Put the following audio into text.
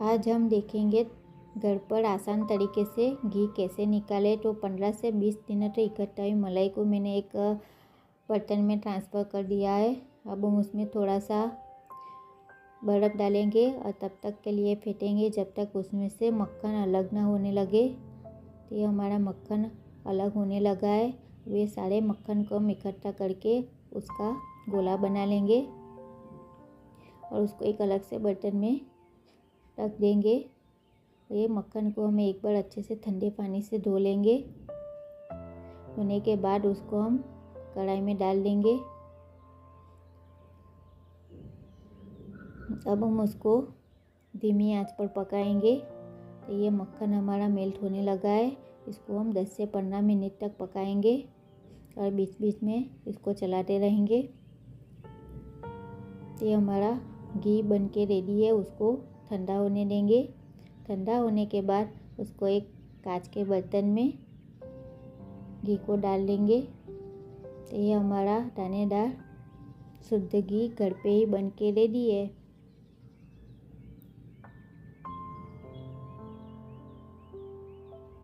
आज हम देखेंगे घर पर आसान तरीके से घी कैसे निकालें। तो 15 से 20 मिनट इकट्ठा हुई मलाई को मैंने एक बर्तन में ट्रांसफ़र कर दिया है। अब हम उसमें थोड़ा सा बर्फ़ डालेंगे और तब तक के लिए फेंटेंगे जब तक उसमें से मक्खन अलग ना होने लगे। तो ये हमारा मक्खन अलग होने लगा है। वे सारे मक्खन को हम इकट्ठा करके उसका गोला बना लेंगे और उसको एक अलग से बर्तन में रख देंगे। ये मक्खन को हमें एक बार अच्छे से ठंडे पानी से धो लेंगे। धोने के बाद उसको हम कढ़ाई में डाल देंगे। अब हम उसको धीमी आंच पर पकाएंगे। तो ये मक्खन हमारा मेल्ट होने लगा है। इसको हम 10 से 15 मिनट तक पकाएंगे और बीच बीच में इसको चलाते रहेंगे। ये हमारा घी बन के रेडी है। उसको ठंडा होने देंगे। ठंडा होने के बाद उसको एक कांच के बर्तन में घी को डाल देंगे। तो ये हमारा दानेदार शुद्ध घी घर पे ही बन के रेडी है।